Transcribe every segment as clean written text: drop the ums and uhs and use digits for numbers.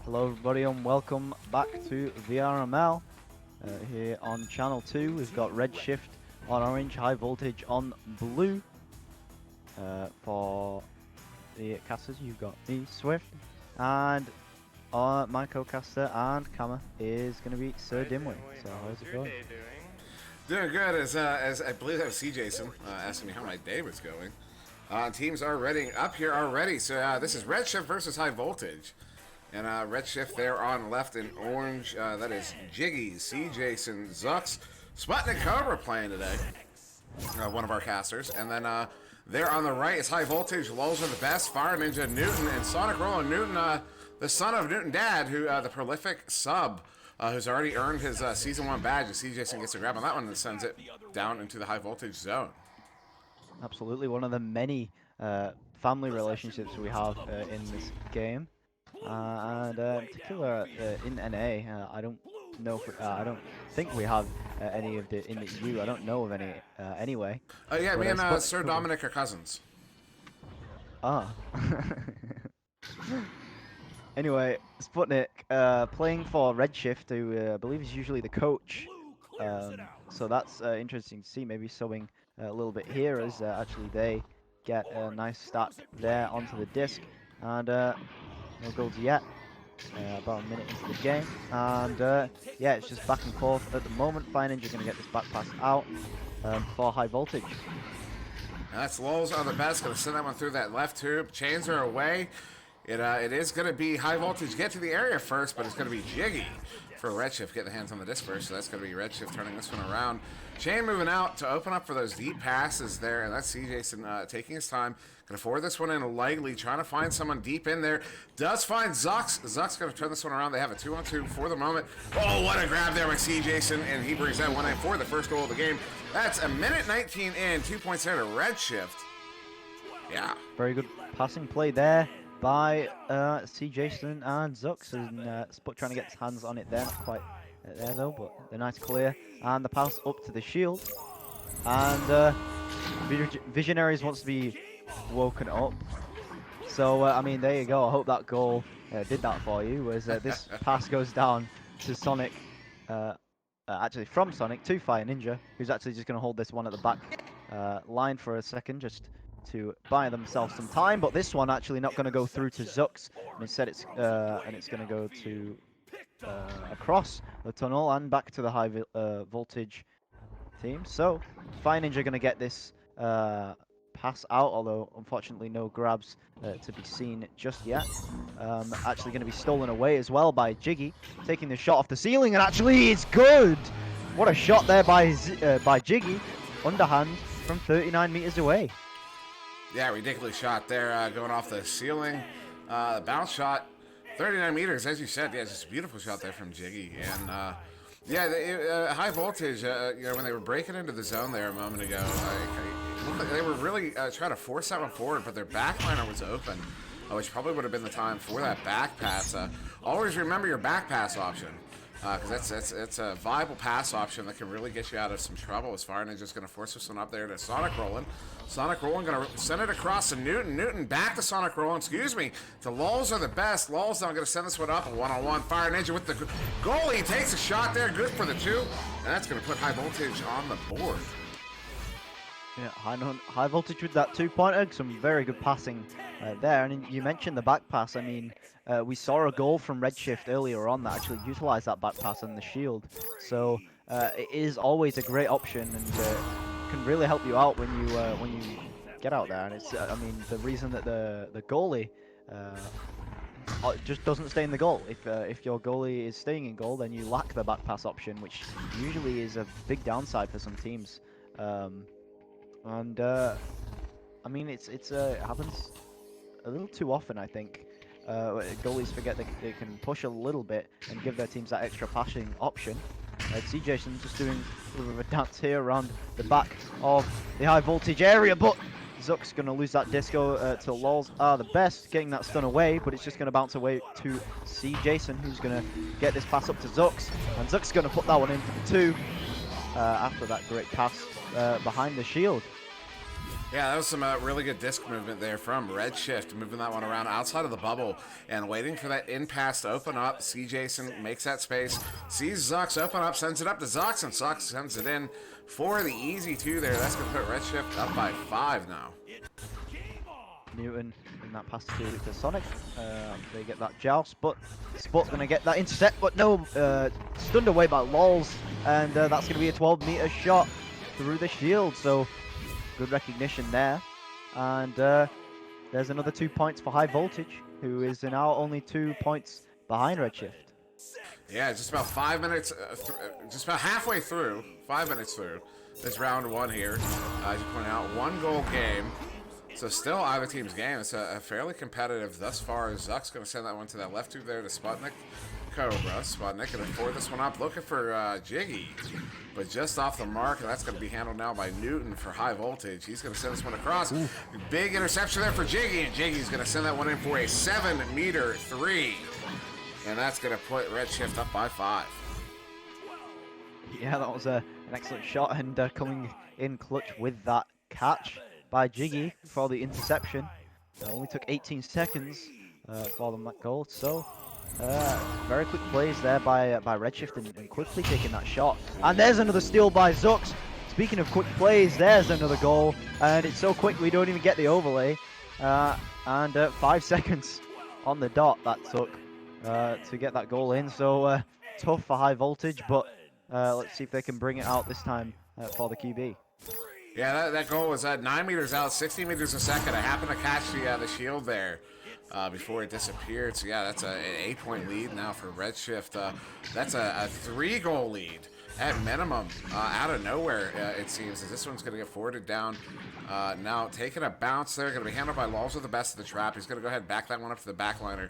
Hello everybody and welcome back to VRML. Here on channel 2 we've got Redshift on orange, high voltage on blue. For the casters you've got me, Swift, and my co-caster and camera is going to be SirDimwi. So how's it going? Doing good, as I believe that was Jason asking me how my day was going. Teams are ready up here already. So this is Redshift versus High Voltage. And Redshift there on left in orange. That is Jiggy, Jason, Zux, Sputnik Cobra playing today. One of our casters. And then there on the right is High Voltage. Lulz are the best. Fire Ninja, Newton, and Sonic Roller. Newton, the son of Newton Dad, who the prolific sub. Who's already earned his Season 1 badge. As Jason gets a grab on that one and sends it down into the high voltage zone. Absolutely, one of the many family relationships we have in this game. And in particular in NA, I don't know. I don't think we have any of the in the EU. I don't know of any anyway. Yeah, me and SirDimwi are cousins. Ah. Anyway, Sputnik playing for Redshift, who I believe is usually the coach. So that's interesting to see. Maybe sewing a little bit here as actually they get a nice stack there onto the disc, and no goals yet. About a minute into the game, and yeah, it's just back and forth at the moment. Fire Ninja going to get this back pass out for High Voltage. And that's Lulz on the best, going to send that one through that left tube. Chains are away. It is going to be High Voltage get to the area first, but it's going to be Jiggy for Redshift getting the hands on the disc first. So that's going to be Redshift turning this one around. Chain moving out to open up for those deep passes there, and that's Jason taking his time. Going to forward this one in lightly, trying to find someone deep in there. Does find Zux. Zux going to turn this one around. They have a 2-on-2 for the moment. Oh, what a grab there by Jason, and he brings that one in for the first goal of the game. That's a minute 19 in, 2 points there to Redshift. Yeah. Very good passing play there by Jason and Zux, and Sput trying to get his hands on it there. Not quite there though, but the nice clear and the pass up to the shield. And Visionaries wants to be woken up. So I mean, there you go. I hope that goal did that for you. As this pass goes down to Sonic, actually from Sonic to Fire Ninja, who's actually just going to hold this one at the back line for a second, just to buy themselves some time. But this one actually not going to go through to Zux, and instead it's going to go to across the tunnel and back to the high voltage team. So Fire Ninja going to get this pass out, although unfortunately no grabs to be seen just yet. Actually going to be stolen away as well by Jiggy, taking the shot off the ceiling, and actually it's good. What a shot there by Jiggy, underhand from 39 meters away. Yeah, ridiculous shot there, going off the ceiling. Bounce shot, 39 meters, as you said. Yeah, it's just a beautiful shot there from Jiggy. And yeah, High Voltage, you know, when they were breaking into the zone there a moment ago, they were really trying to force that one forward, but their backliner was open, which probably would have been the time for that back pass. Always remember your back pass option, because that's a viable pass option that can really get you out of some trouble. As Fire Ninja's going to force this one up there to Sonic Rolling. Sonic Rolling going to send it across to Newton. Newton back to Sonic Rolling, excuse me. The Lulz are the best. Lulz now going to send this one up, a one-on-one. Fire Ninja with the goal. He takes a shot there, good for the 2. And that's going to put High Voltage on the board. Yeah, high voltage with that 2-pointer. Some very good passing there. And you mentioned the back pass. I mean, we saw a goal from Redshift earlier on that actually utilized that back pass on the shield. So it is always a great option and can really help you out when you get out there. And it's I mean, the reason that the goalie just doesn't stay in the goal. If your goalie is staying in goal, then you lack the back pass option, which usually is a big downside for some teams. I mean, it happens a little too often, I think. Goalies forget they can push a little bit and give their teams that extra passing option. Jason just doing a little bit of a dance here around the back of the high voltage area, but Zuck's going to lose that disco to Lulz are the best, getting that stun away, but it's just going to bounce away to Jason, who's going to get this pass up to Zux, and Zuck's going to put that one in for the 2 after that great pass behind the shield. Yeah, that was some really good disc movement there from Redshift, moving that one around outside of the bubble and waiting for that in pass to open up. Jason makes that space, sees Zux open up, sends it up to Zux, and Zux sends it in for the easy 2 there. That's going to put Redshift up by 5 now. Newton in that pass to Sonic. They get that joust, but Sput's going to get that intercept, but no, stunned away by Lols, and that's going to be a 12-meter shot through the shield, so good recognition there. And there's another 2 points for High Voltage, who is now only 2 points behind Redshift. Yeah, just about 5 minutes, just about halfway through, 5 minutes through this round 1 here. As you pointed out, 1 goal game. So still either team's game. It's a fairly competitive thus far. Zuck's going to send that one to that left tube there to Sputnik. Cobra. Sputnik going to forward this one up, looking for Jiggy. But just off the mark, and that's going to be handled now by Newton for High Voltage. He's going to send this one across. Ooh. Big interception there for Jiggy, and Jiggy's going to send that one in for a 7-meter 3. And that's going to put Redshift up by 5. Yeah, that was an excellent shot, and coming in clutch with that catch by Jiggy for the interception. It only took 18 seconds for the goal, so very quick plays there by Redshift and quickly taking that shot. And there's another steal by Zux. Speaking of quick plays, there's another goal, and it's so quick we don't even get the overlay. And 5 seconds on the dot that took to get that goal in, so tough for High Voltage, but let's see if they can bring it out this time for the QB. Yeah, that goal was 9 meters out, 60 meters a second. I happened to catch the shield there before it disappeared. So yeah, that's an 8-point lead now for Redshift. That's a 3-goal lead at minimum out of nowhere, it seems, as this one's going to get forwarded down. Now taking a bounce there, going to be handled by Lols with the best of the trap. He's going to go ahead and back that one up to the backliner.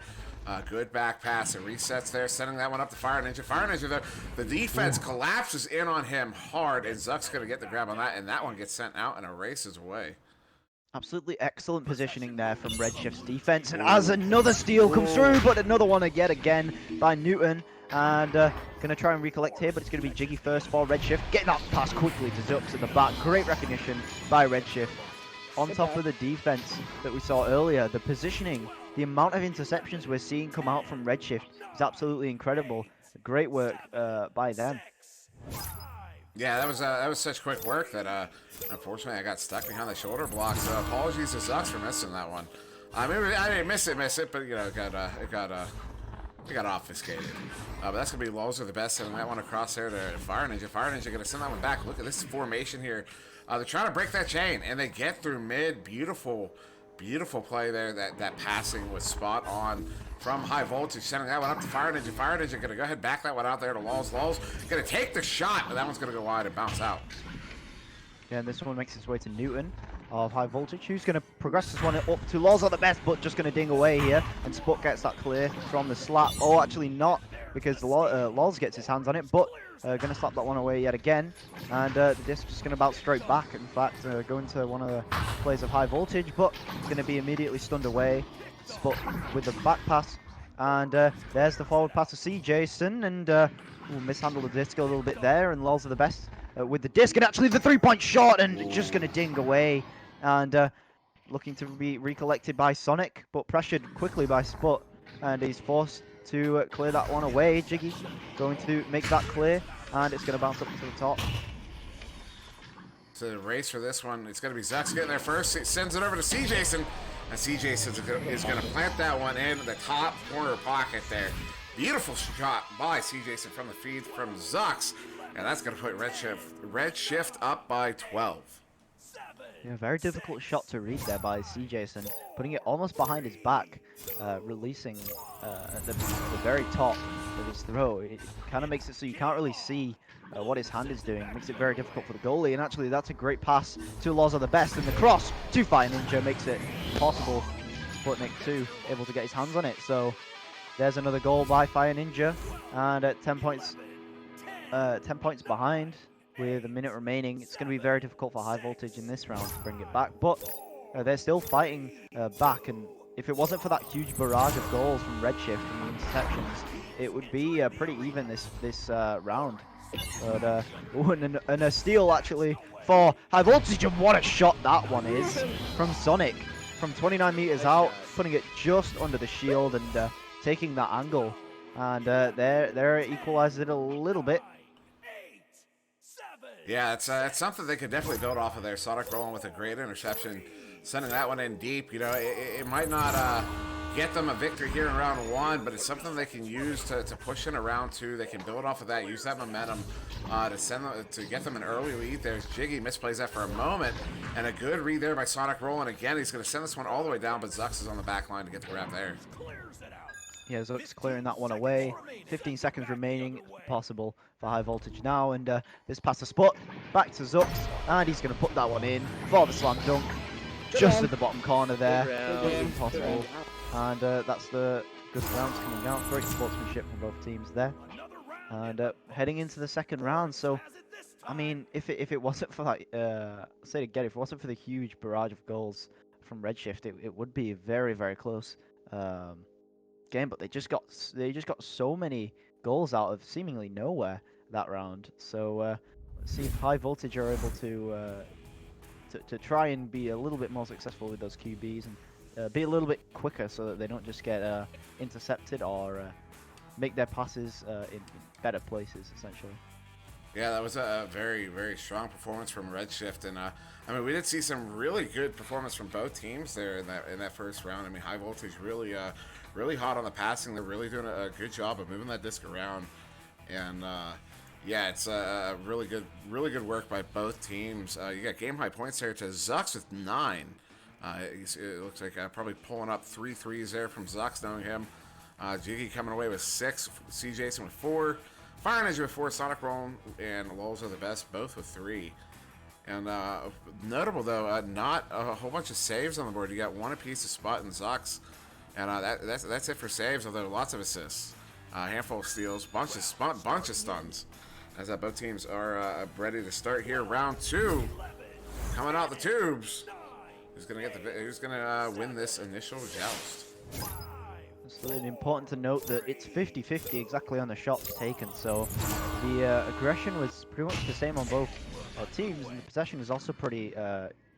Good back pass. It resets there, sending that one up to Fire Ninja. Fire Ninja, the defense collapses in on him hard, and Zuck's going to get the grab on that, and that one gets sent out and erases away. Absolutely excellent positioning there from Redshift's defense, and as another steal comes through, but another one yet again by Newton, and going to try and recollect here, but it's going to be Jiggy first for Redshift. Getting that pass quickly to Zux at the back. Great recognition by Redshift. On top of the defense that we saw earlier, the positioning, the amount of interceptions we're seeing come out from Redshift is absolutely incredible. Great work by them. Yeah, that was such quick work that unfortunately I got stuck behind the shoulder block. So apologies to Zux for missing that one. I mean, I didn't miss it, but you know, it got obfuscated. But that's gonna be Lows are the best, and that one across there to Fire Ninja. Fire Ninja gonna send that one back. Look at this formation here. They're trying to break that chain, and they get through mid. Beautiful play there. That passing was spot on from High Voltage, sending that one up to Fire Ninja. Fire Ninja gonna go ahead and back that one out there to Lols. Lols gonna take the shot, but that one's gonna go wide and bounce out. Yeah, and this one makes its way to Newton of High Voltage, who's going to progress this one up to Lols at the best, but just going to ding away here, and Sput gets that clear from the slap. Oh, actually not, because Lols gets his hands on it, but going to slap that one away yet again, and the disc just going to bounce straight back. In fact, going to one of the players of High Voltage, but it's going to be immediately stunned away. Sput with the back pass, and there's the forward pass to Jason, and mishandled the disc a little bit there, and Lols are the best with the disc, and actually the 3-point shot, and just going to ding away, and looking to be recollected by Sonic, but pressured quickly by Sput, and he's forced to clear that one away. Jiggy going to make that clear, and it's going to bounce up to the top. So the race for this one, it's going to be Zux getting there first. It sends it over to Jason, and Jason is going to plant that one in the top corner pocket there. Beautiful shot by Jason from the feed from Zux. And that's going to put Redshift up by 12. Yeah, very difficult shot to read there by Jason, putting it almost behind his back, releasing at the very top of his throw. It kind of makes it so you can't really see what his hand is doing. It makes it very difficult for the goalie, and actually that's a great pass to Loz of the best, and the cross to Fire Ninja makes it possible for Sputnik too, able to get his hands on it. So there's another goal by Fire Ninja, and at 10 points behind with a minute remaining. It's going to be very difficult for High Voltage in this round to bring it back, but they're still fighting back, and if it wasn't for that huge barrage of goals from Redshift and the interceptions, it would be pretty even this round. But ooh, and a steal actually for High Voltage, and what a shot that one is from Sonic. From 29 meters out, putting it just under the shield and taking that angle. And there it equalizes it a little bit. Yeah, it's something they could definitely build off of there. Sonic rolling with a great interception, sending that one in deep. You know, it might not get them a victory here in round 1, but it's something they can use to push in a round 2. They can build off of that, use that momentum to get them an early lead. There's Jiggy, misplays that for a moment, and a good read there by Sonic rolling again. He's going to send this one all the way down, but Zux is on the back line to get the grab there. Yeah, Zuck's clearing that one away. 15 seconds remaining, possible for High Voltage now, and this pass the spot back to Zux, and he's going to put that one in for the slam dunk, just at the bottom corner there. Impossible, and that's the good rounds coming out. Great sportsmanship from both teams there, and heading into the second round. So, I mean, if it wasn't for that, say it again, if it wasn't for the huge barrage of goals from Redshift, it would be very, very close. Game, but they just got so many goals out of seemingly nowhere that round. So let's see if High Voltage are able to try and be a little bit more successful with those QBs and be a little bit quicker so that they don't just get intercepted or make their passes in better places, essentially. Yeah, that was a very, very strong performance from Redshift, and I mean, we did see some really good performance from both teams there in that first round. I mean, High Voltage really hot on the passing. They're really doing a good job of moving that disc around, and yeah, it's really good work by both teams. You got game high points there to Zux with 9. It looks like probably pulling up 3 threes there from Zux, knowing him. Jiggy coming away with 6, C. Jason with 4. Fire Ninja with 4, Sonic rolling, and Lulz are the best, both with 3. And notable though, not a whole bunch of saves on the board. You got 1 apiece to Spot and Zux, and that's it for saves. Although lots of assists, a handful of steals, bunch of stuns. As both teams are ready to start here, round 2, coming out the tubes. Who's gonna win this initial joust? It's really important to note that it's 50-50 exactly on the shots taken, so the aggression was pretty much the same on both teams, and the possession is also pretty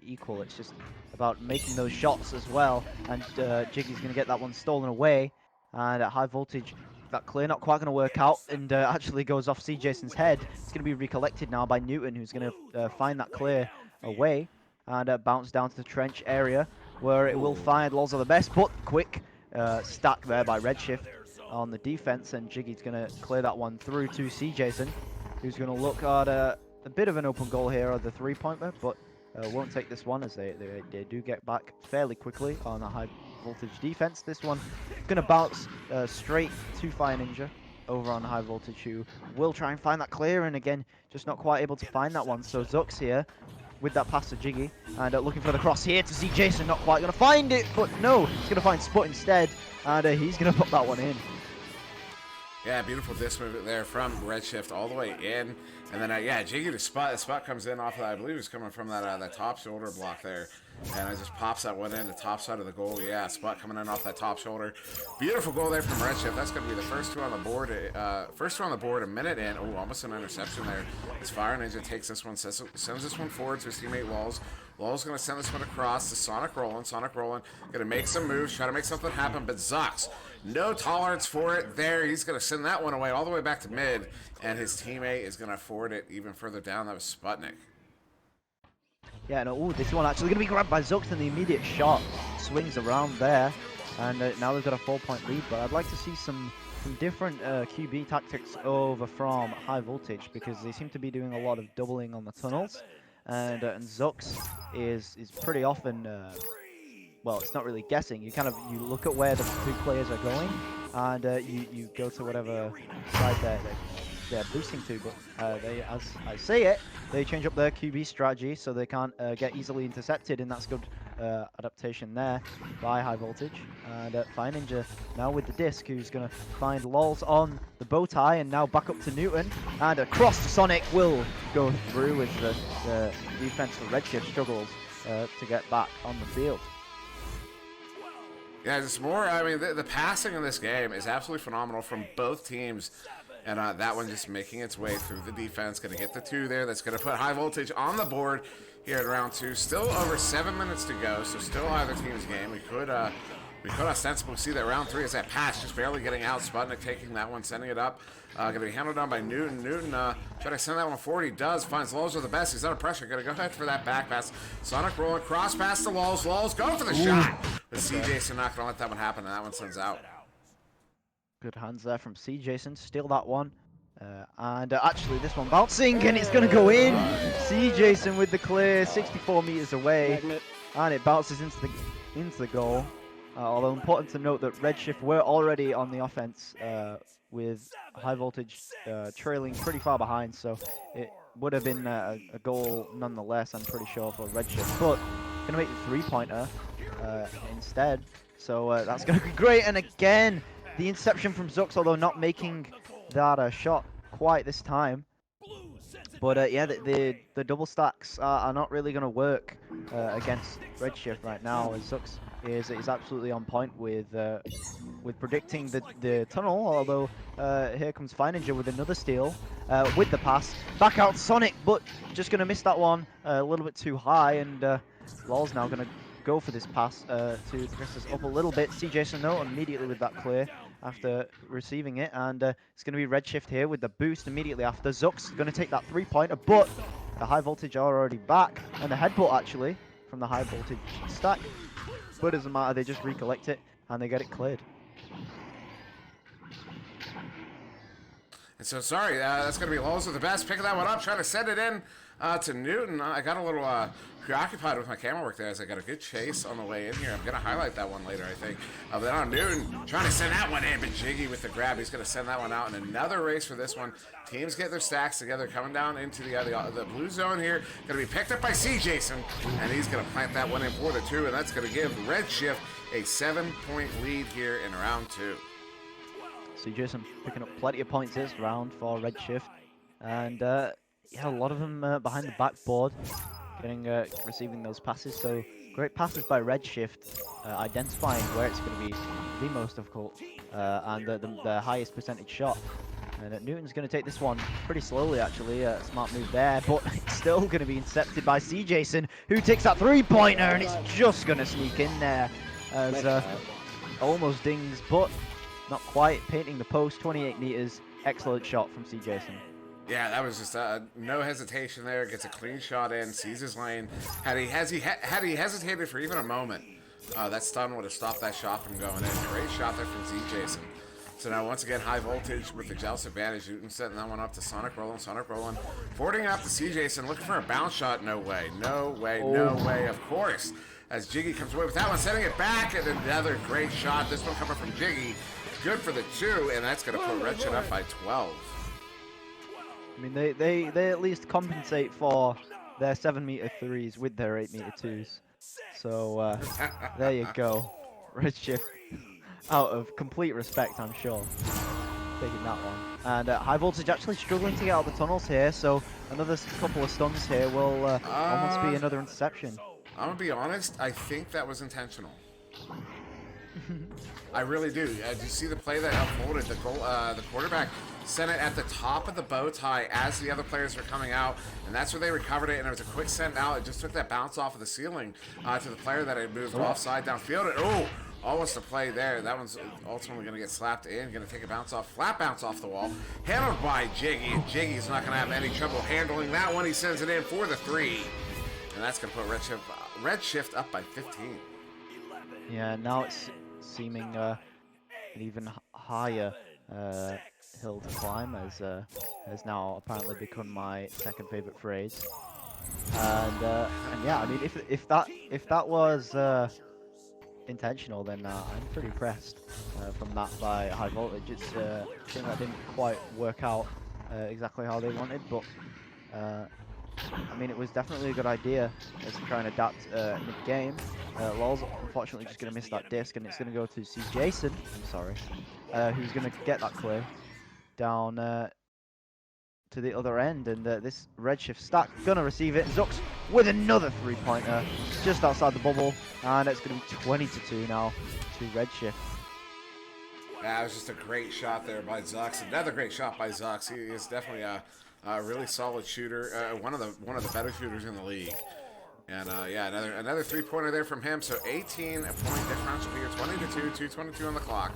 equal. It's just about making those shots as well, and Jiggy's going to get that one stolen away, and at High Voltage, that clear not quite going to work out, and actually goes off C. Jason's head. It's going to be recollected now by Newton, who's going to find that clear away, and bounce down to the trench area, where it will find Lulz are the best, but quick stack there by Redshift on the defense, and Jiggy's going to clear that one through to C. Jason, who's going to look at a bit of an open goal here on the 3-pointer, but won't take this one as they do get back fairly quickly on a High Voltage defense. This one going to bounce straight to Fire Ninja over on High Voltage, who will try and find that clear, and again, just not quite able to find that one. So Zux here with that pass to Jiggy, and looking for the cross here to see Jason, not quite going to find it, but no, he's going to find Spot instead, and he's going to put that one in. Yeah, beautiful disc movement there from Redshift all the way in, and then yeah, Jiggy to Spot. The Spot comes in off of that. I believe he's coming from that top shoulder block there, and it just pops that one in the top side of the goal. Yeah, Spot coming in off that top shoulder. Beautiful goal there from Redshift. That's going to be the first two on the board. A minute in. Oh, almost an interception there. As Fire Ninja takes this one, sends this one forward to his teammate Lulz. Lulz going to send this one across to Sonic rolling. Sonic rolling. Going to make some moves, try to make something happen, but Zux, no tolerance for it there. He's going to send that one away all the way back to mid, and his teammate is going to forward it even further down. That was Sputnik. Yeah, no, ooh, this one actually going to be grabbed by Zux, and the immediate shot swings around there, and now they've got a 4-point lead. But I'd like to see some different QB tactics over from High Voltage, because they seem to be doing a lot of doubling on the tunnels, and Zux is pretty often well, it's not really guessing. You you look at where the two players are going, and you go to whatever side they're boosting to. But they, as I say it, they change up their QB strategy so they can't get easily intercepted, and that's good adaptation there by High Voltage. And Fire Ninja now with the disc, who's going to find Lulz on the bow tie, and now back up to Newton, and across to Sonic will go through as the defense for Redshift struggles to get back on the field. Yeah, it's more, I mean, the passing in this game is absolutely phenomenal from both teams. And that one just making its way through the defense. Going to get the 2 there. That's going to put high voltage on the board here in round 2. Still over 7 minutes to go, so still either team's game. We could ostensibly see that round 3 is that pass, just barely getting out. Sputnik taking that one, sending it up. Going to be handled down by Newton. Newton trying to send that one forward. He does. Finds Lulz with the best. He's under pressure. Going to go ahead for that back pass. Sonic rolling. Cross pass to Lulz. Lulz going for the shot. But CJson not going to let that one happen, and that one sends out. Good hands there from CJson. Steal that one. And actually, this one bouncing, and it's going to go in. CJson with the clear, 64 meters away. And it bounces into the goal. Although important to note that Redshift were already on the offense with high voltage trailing pretty far behind, so it would have been a goal nonetheless, I'm pretty sure, for Redshift. But going to make the 3-pointer instead, so that's going to be great. And again, the interception from Zux, although not making that shot quite this time. But yeah, the double stacks are not really going to work against Redshift right now, as Zux is absolutely on point with predicting the tunnel. Although here comes Feininger with another steal with the pass back out Sonic, but just going to miss that one a little bit too high. And Lulz now going to go for this pass to progress us up a little bit. CJson though immediately with that clear after receiving it, and it's going to be Redshift here with the boost immediately after. Zux going to take that 3-pointer, but the high voltage are already back, and the headbutt actually from the high voltage stack. But it doesn't matter, they just recollect it and they get it cleared. And so sorry, that's going to be Lulz with the best. Picking that one up, trying to send it in to Newton. I got a little preoccupied with my camera work there as I got a good chase on the way in here. I'm going to highlight that one later, I think. But on Newton, trying to send that one in, but Jiggy with the grab. He's going to send that one out in another race for this one. Teams get their stacks together, coming down into the blue zone here. Going to be picked up by CJson, and he's going to plant that one in for the 2, and that's going to give Redshift a 7-point lead here in round 2. CJson picking up plenty of points this round for Redshift, and yeah, a lot of them behind the backboard, receiving those passes. So great passes by Redshift, identifying where it's going to be the most difficult and the highest percentage shot. And Newton's going to take this one pretty slowly, actually. Smart move there, but it's still going to be intercepted by CJson, who takes that 3-pointer, and it's just going to sneak in there as almost dings, but not quite. Painting the post, 28 meters. Excellent shot from CJson. Yeah, that was just no hesitation there. Gets a clean shot in, sees his lane. Had he hesitated for even a moment, that stun would have stopped that shot from going in. Great shot there from CJson. So now once again, high voltage with the joust advantage. Newton setting that one up to Sonic rolling. Forwarding up to CJson, looking for a bounce shot. No way, no way, no way, of course. As Jiggy comes away with that one, setting it back, and another great shot. This one coming from Jiggy. Good for the 2, and that's going to put Redshift up by 12. I mean, they at least compensate for their 7-meter threes with their 8-meter twos. So there you go. Redshift, out of complete respect, I'm sure, taking that one. And high voltage actually struggling to get out the tunnels here, so another couple of stuns here will almost be another interception. I'm going to be honest, I think that was intentional. I really do. Did you see the play that unfolded? The quarterback sent it at the top of the bow tie as the other players were coming out, and that's where they recovered it, and it was a quick send out. It just took that bounce off of the ceiling to the player that had moved offside downfield. And, almost a play there. That one's ultimately going to get slapped in, going to take a bounce off, flat bounce off the wall. Handled by Jiggy, and Jiggy's not going to have any trouble handling that one. He sends it in for the 3, and that's going to put Redshift up by 15. Yeah, now it's seeming an even higher hill to climb, as has now apparently become my second favorite phrase. And yeah, I mean, if that was intentional, then I'm pretty impressed from that by high voltage. It's a thing that didn't quite work out exactly how they wanted, but I mean, it was definitely a good idea as to try and adapt mid-game. Lulz unfortunately just going to miss that disc, and it's going to go to CJson, I'm sorry, who's going to get that clear down to the other end, and this Redshift stack going to receive it. Zux with another 3-pointer just outside the bubble, and it's going to be 20-2 now to Redshift. That was just a great shot there by Zux. Another great shot by Zux. He is definitely a really solid shooter. One of the better shooters in the league. And yeah, another 3-pointer there from him. So 18-point differential here, 20-2, 2:22 on the clock.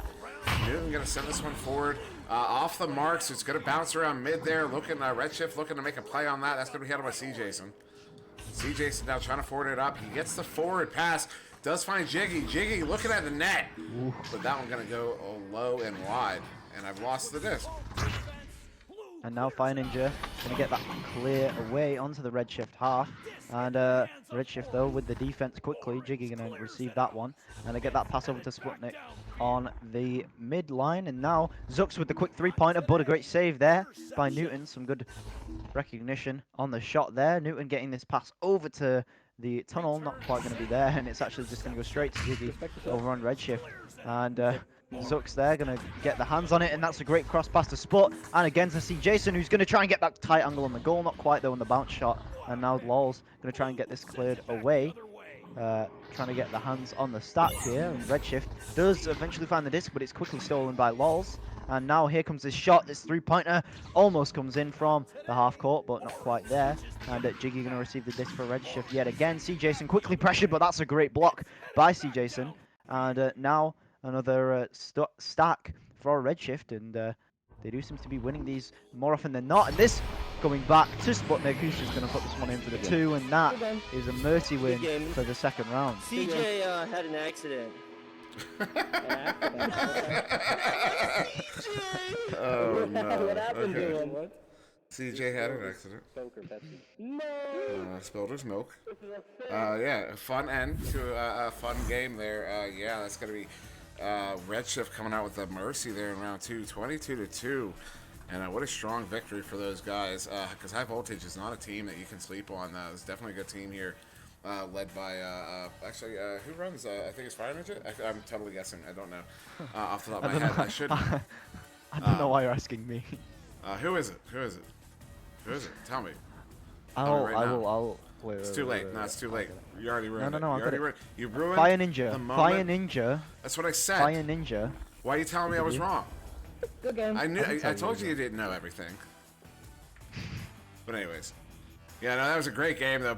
Newton gonna send this one forward off the marks. It's gonna bounce around mid there. Looking Redshift looking to make a play on that. That's gonna be handled by C. Jason. C. Jason now trying to forward it up. He gets the forward pass. Does find Jiggy. Jiggy looking at the net, but that one gonna go low and wide. And I've lost the disc. And now Fire Ninja going to get that clear away onto the Redshift half. And Redshift, though, with the defense quickly. Jiggy going to receive that one. And they get that pass over to Sputnik on the mid line. And now Zux with the quick 3-pointer, but a great save there by Newton. Some good recognition on the shot there. Newton getting this pass over to the tunnel. Not quite going to be there. And it's actually just going to go straight to Jiggy over on Redshift. And Zux there, going to get the hands on it, and that's a great cross pass to Spot, and again to see Jason, who's going to try and get that tight angle on the goal, not quite though on the bounce shot, and now Lol's going to try and get this cleared away, trying to get the hands on the stack here, and Redshift does eventually find the disc, but it's quickly stolen by Lols, and now here comes this shot, this 3-pointer, almost comes in from the half court, but not quite there, and Jiggy going to receive the disc for Redshift yet again. C. Jason quickly pressured, but that's a great block by C. Jason, and now another stack for Redshift, and they do seem to be winning these more often than not. And this going back to Sputnik, who's just going to put this one in for the 2, and that is a mercy win for the second round. CJ had an accident. Oh no. What happened to him? CJ had an accident. Spilled his milk. Yeah, a fun end to a fun game there. Yeah, that's going to be Redshift coming out with a mercy there in round 2, 22-2. And what a strong victory for those guys. Because High Voltage is not a team that you can sleep on. It's definitely a good team here. Led by, actually, who runs? I think it's Fire Ninja? I'm totally guessing. I don't know. Off the top of my head, I should. I don't know why you're asking me. Who is it? Who is it? Who is it? Tell me. I'll wait. It's too late. No, it's too late. You already ruined it. No, You ruined Fire the Ninja. moment. Fire Ninja. That's what I said. Fire Ninja. Why are you telling me I was wrong? Good game. I told you didn't know everything. But anyways. Yeah, no, that was a great game, though,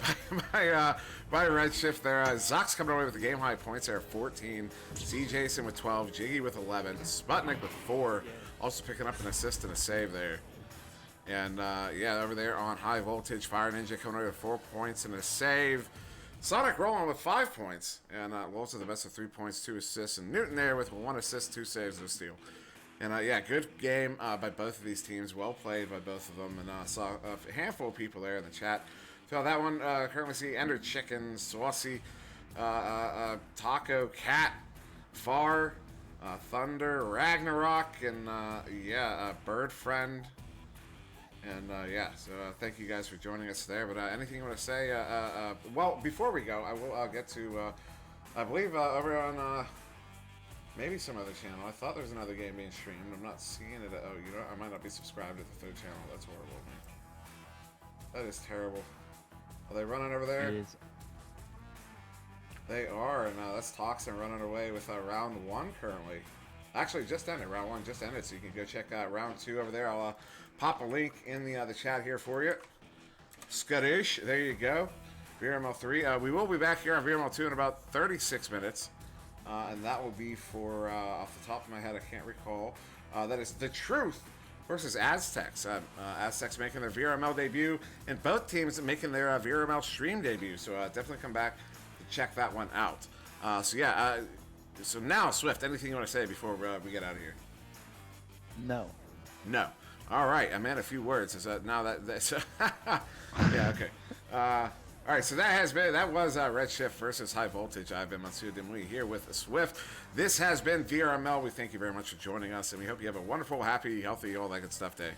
by Redshift there. Zox coming away with the game-high points there, 14. C. Jason with 12. Jiggy with 11. Sputnik with 4. Also picking up an assist and a save there. And, yeah, over there on High Voltage, Fire Ninja coming away with 4 points and a save. Sonic rolling with 5 points. And Wolves with the best of 3 points, 2 assists. And Newton there with 1 assist, 2 saves, and a steal. And, yeah, good game by both of these teams. Well played by both of them. And saw a handful of people there in the chat. So that one, currently see Ender Chicken, Swassi, Taco, Cat, Far, Thunder, Ragnarok, and, yeah, Bird Friend. And, yeah, so thank you guys for joining us there. But anything you want to say? Well, before we go, I will get to, I believe, over on... maybe some other channel. I thought there was another game being streamed. I'm not seeing it. Oh, you know, I might not be subscribed to the 3rd channel. That's horrible of me. That is terrible. Are they running over there? It is. They are, and that's Toxin running away with round 1 currently. Actually, just ended. Round 1 just ended, so you can go check out round 2 over there. I'll pop a link in the chat here for you. Scottish, there you go. VRML 3. We will be back here on VRML 2 in about 36 minutes. And that will be for, off the top of my head, I can't recall. That is The Truth versus Aztecs. Aztecs making their VRML debut, and both teams making their VRML stream debut. So definitely come back to check that one out. So yeah, so now, Swift, anything you want to say before we get out of here? No. No. All right, I meant a few words. Is that now that's yeah, okay. All right, so that was Redshift versus High Voltage. I've been SirDimwi here with Swift. This has been VRML. We thank you very much for joining us, and we hope you have a wonderful, happy, healthy, all that good stuff day.